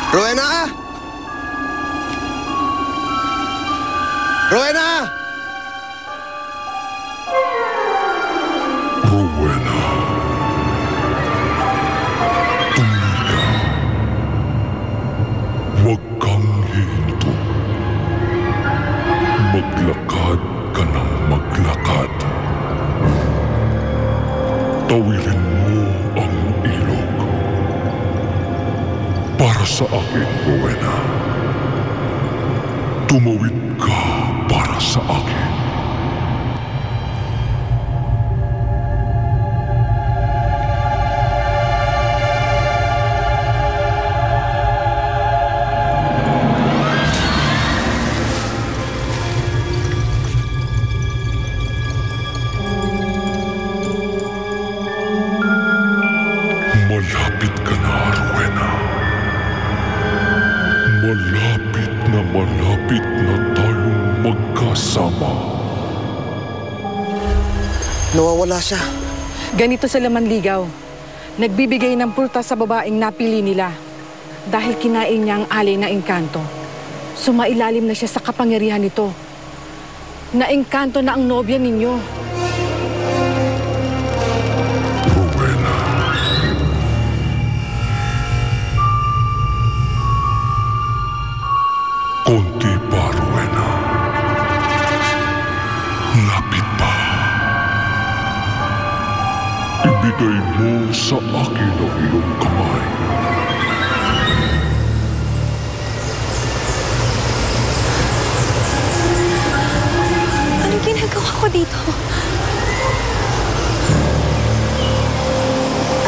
Rowena! Rowena! Rowena. Tumika. Huwag kang hihinto. Maglakad ka ng maglakad. Tawirin mo ang ilog. Para sa akin, Rowena. Tumawid ka para sa akin. Malapit ka na, Rowena. Malapit na tayong magkasama. Nawawala siya. Ganito sila manligaw. Nagbibigay ng prutas sa babaeng napili nila. Dahil kinain niya ang alay na engkanto. Sumailalim na siya sa kapangyarihan nito. Naengkanto na ang nobya ninyo. Rowena. Konti pa, Rowena. Lapit pa. Ibigay mo sa akin ang iyong kamay. Anong ginagawa ko dito?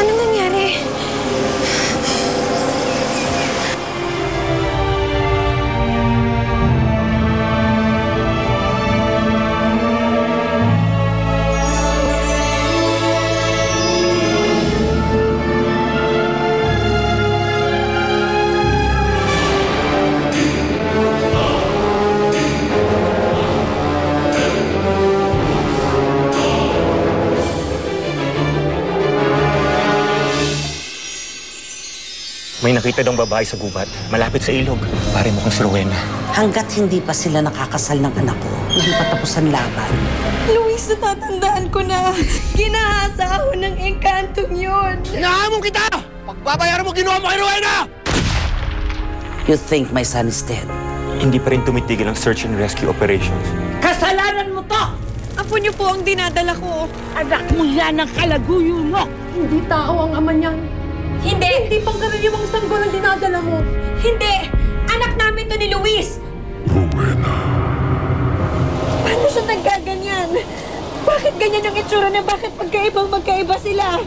Anong nangyari? May nakita daw babae sa gubat, malapit sa ilog. Pare mo kang si Rowena. Hanggat hindi pa sila nakakasal ng anak ko, hindi pa tapos ang laban. Luis, natatandaan ko na. Ginahasa ako ng engkantong yun. Hinahamon kita! Pagbabayaran mo, ginawa mo kay Rowena! You think my son is dead? Hindi pa rin tumitigil ang search and rescue operations. Kasalanan mo to! Apo niyo po ang dinadala ko. Anak mo yan ang kalaguyo mo! Hindi tao ang ama niyan. Hindi! Hindi pangkaraniwang sanggol ang dinadala mo. Hindi! Anak namin to ni Luis! Rowena. Paano siya nagkaganyan? Bakit ganyan yung itsura na bakit magkaiba sila?